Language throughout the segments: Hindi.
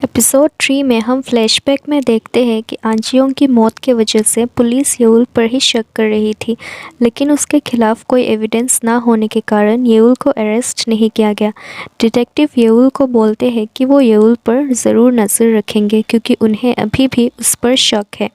एपिसोड 3 में हम फ्लैशबैक में देखते हैं कि आंजियों की मौत की वजह से पुलिस येउल पर ही शक कर रही थी, लेकिन उसके खिलाफ कोई एविडेंस ना होने के कारण येउल को अरेस्ट नहीं किया गया। डिटेक्टिव येउल को बोलते हैं कि वो येउल पर ज़रूर नज़र रखेंगे क्योंकि उन्हें अभी भी उस पर शक है।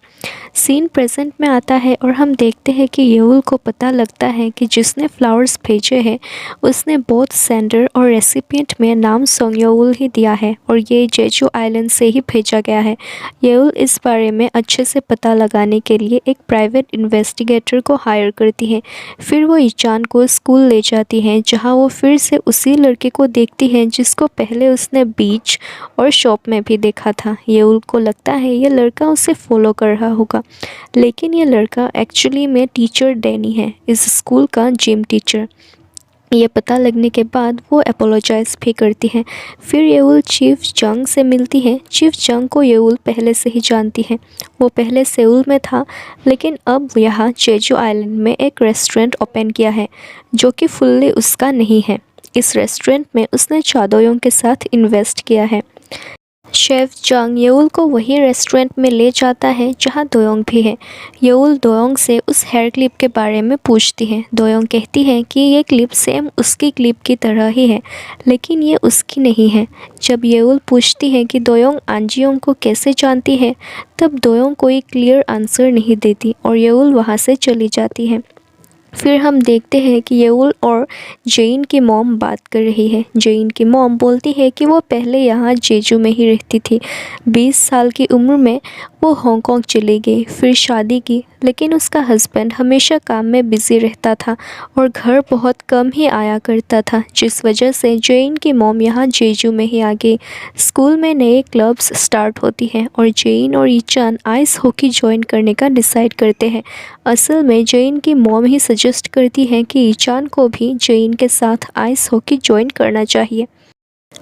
सीन प्रेजेंट में आता है और हम देखते हैं कि येउल को पता लगता है कि जिसने फ्लावर्स भेजे हैं उसने बोथ सेंडर और रेसिपिएंट में नाम सोंगयोउल ही दिया है और ये जेजू आइलैंड से ही भेजा गया है। येउल इस बारे में अच्छे से पता लगाने के लिए एक प्राइवेट इन्वेस्टिगेटर को हायर करती है। फिर वो ईचान को स्कूल ले जाती हैं जहाँ वो फिर से उसी लड़के को देखती है जिसको पहले उसने बीच और शॉप में भी देखा था। येउल को लगता है ये लड़का उसे फॉलो कर रहा होगा, लेकिन ये लड़का एक्चुअली में टीचर डैनी है, इस स्कूल का जिम टीचर। ये पता लगने के बाद वो अपोलोजाइज़ भी करती है। फिर येउल चीफ जंग से मिलती है। चीफ जंग को येउल पहले से ही जानती है। वो पहले सेउल में था, लेकिन अब यहाँ जेजू आइलैंड में एक रेस्टोरेंट ओपन किया है जो कि फुल्ली उसका नहीं है। इस रेस्टोरेंट में उसने चादोयों के साथ इन्वेस्ट किया है। शेफ जंग येउल को वही रेस्टोरेंट में ले जाता है जहाँ दोयोंग भी है। येउल दोयोंग से उस हेयर क्लिप के बारे में पूछती है। दोयोंग कहती है कि ये क्लिप सेम उसकी क्लिप की तरह ही है, लेकिन ये उसकी नहीं है। जब येउल पूछती है कि दोयोंग आंजियोंग को कैसे जानती है, तब दोयोंग कोई क्लियर आंसर नहीं देती और येउल वहाँ से चली जाती है। फिर हम देखते हैं कि येउल और जेइन की मॉम बात कर रही है। जेइन की मॉम बोलती है कि वो पहले यहाँ जेजू में ही रहती थी। 20 साल की उम्र में वो हांगकांग चली गई, फिर शादी की, लेकिन उसका हस्बैंड हमेशा काम में बिज़ी रहता था और घर बहुत कम ही आया करता था, जिस वजह से जेइन की मॉम यहाँ जेजू में ही आ गई। स्कूल में नए क्लब्स स्टार्ट होती हैं और जेइन और ईचान आइस हॉकी ज्वाइन करने का डिसाइड करते हैं। असल में जेइन की मॉम ही सजेस्ट करती है कि ईचान को भी जेइन के साथ आइस हॉकी ज्वाइन करना चाहिए,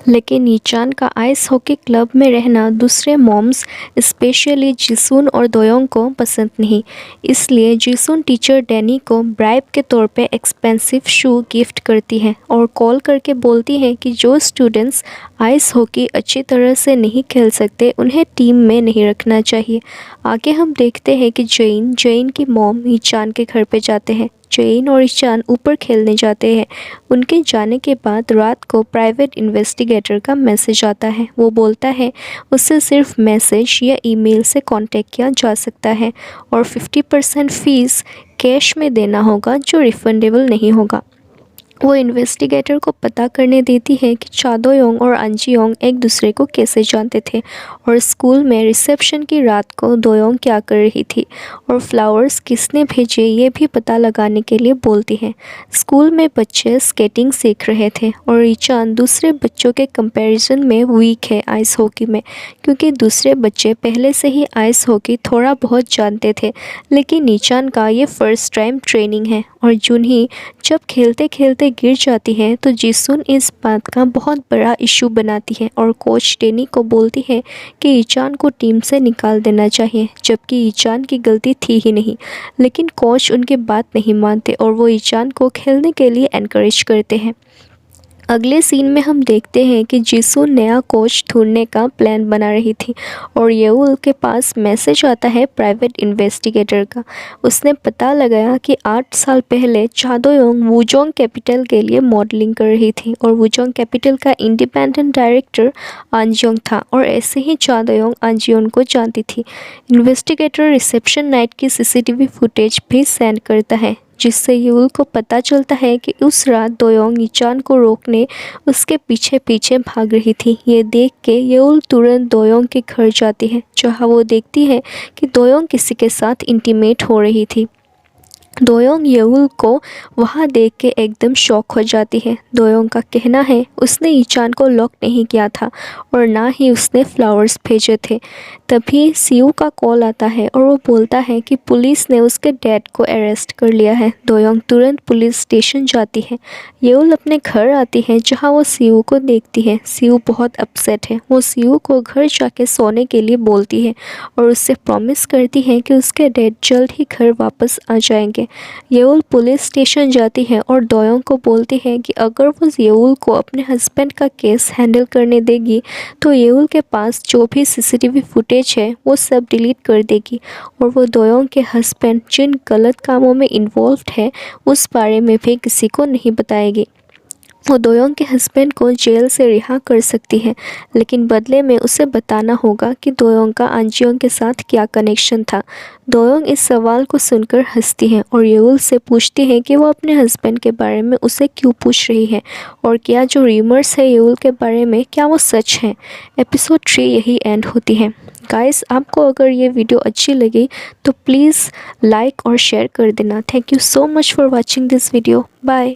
लेकिन ईचान का आइस हॉकी क्लब में रहना दूसरे मॉम्स स्पेशली जिसून और दोयोंग को पसंद नहीं। इसलिए जिसून टीचर डैनी को ब्राइब के तौर पे एक्सपेंसिव शू गिफ्ट करती है और कॉल करके बोलती है कि जो स्टूडेंट्स आइस हॉकी अच्छी तरह से नहीं खेल सकते उन्हें टीम में नहीं रखना चाहिए। आगे हम देखते हैं कि जेइन की मॉम ईचान के घर पे जाते हैं। जेइन और ईचान ऊपर खेलने जाते हैं। उनके जाने के बाद रात को प्राइवेट इन्वेस्टिगेटर का मैसेज आता है। वो बोलता है उससे सिर्फ मैसेज या ईमेल से कांटेक्ट किया जा सकता है और 50% फ़ीस कैश में देना होगा जो रिफंडेबल नहीं होगा। वो इन्वेस्टिगेटर को पता करने देती है कि चादोयोंग और अंजियोंग एक दूसरे को कैसे जानते थे और स्कूल में रिसेप्शन की रात को दोयोंग क्या कर रही थी और फ्लावर्स किसने भेजे ये भी पता लगाने के लिए बोलती है। स्कूल में बच्चे स्केटिंग सीख रहे थे और ईचान दूसरे बच्चों के कंपैरिजन में वीक है आइस हॉकी में, क्योंकि दूसरे बच्चे पहले से ही आइस हॉकी थोड़ा बहुत जानते थे, लेकिन ईचान का ये फर्स्ट टाइम ट्रेनिंग है। और जूनही जब खेलते खेलते गिर जाती है तो जिसून इस बात का बहुत बड़ा इशू बनाती है और कोच डेनी को बोलती है कि ईचान को टीम से निकाल देना चाहिए, जबकि ईचान की गलती थी ही नहीं। लेकिन कोच उनकी बात नहीं मानते और वो ईचान को खेलने के लिए एनकरेज करते हैं। अगले सीन में हम देखते हैं कि जिसून नया कोच ढूंढने का प्लान बना रही थी और येउल के पास मैसेज आता है प्राइवेट इन्वेस्टिगेटर का। उसने पता लगाया कि 8 साल पहले चादोयोंग वुजोंग कैपिटल के लिए मॉडलिंग कर रही थी और वुजोंग कैपिटल का इंडिपेंडेंट डायरेक्टर आंजियोंग था और ऐसे ही चादोयोंग आंजियोंग को जानती थी। इन्वेस्टिगेटर रिसेप्शन नाइट की सीसीटीवी फुटेज भी सेंड करता है, जिससे येउल को पता चलता है कि उस रात दोयोंग ईचान को रोकने उसके पीछे पीछे भाग रही थी। ये देख के येउल तुरंत दोयोंग के घर जाती है, जहाँ वो देखती है कि दोयोंग किसी के साथ इंटीमेट हो रही थी। दोयोंग येउल को वहाँ देख के एकदम शॉक हो जाती है। दोयोंग का कहना है उसने ईचान को लॉक नहीं किया था और ना ही उसने फ्लावर्स भेजे थे। तभी सीयू का कॉल आता है और वो बोलता है कि पुलिस ने उसके डैड को अरेस्ट कर लिया है। दोयोंग तुरंत पुलिस स्टेशन जाती है। येउल अपने घर आती है जहाँ वो सीयू को देखती है। सीयू बहुत अपसेट है। वो सीयू को घर जाके सोने के लिए बोलती है और उससे प्रॉमिस करती है कि उसके डैड जल्द ही घर वापस आ जाएंगे। येउल पुलिस स्टेशन जाती है और दोयोंग को बोलती है कि अगर वो येउल को अपने हस्बैंड का केस हैंडल करने देगी तो येउल के पास जो भी सीसीटीवी फुटेज है वो सब डिलीट कर देगी और वो दोयोंग के हस्बैंड जिन गलत कामों में इन्वॉल्व है उस बारे में भी किसी को नहीं बताएगी। वो दोयोंग के हस्बैंड को जेल से रिहा कर सकती है, लेकिन बदले में उसे बताना होगा कि दोयोंग का अंजियोंग के साथ क्या कनेक्शन था। दोयोंग इस सवाल को सुनकर हंसती है और येउल से पूछती है कि वो अपने हस्बैंड के बारे में उसे क्यों पूछ रही है और क्या जो र्यूमर्स है येउल के बारे में क्या वो सच है। एपिसोड 3 यही एंड होती है। गाइस, आपको अगर ये वीडियो अच्छी लगी तो प्लीज़ लाइक और शेयर कर देना। Thank you so much for watching this video. Bye.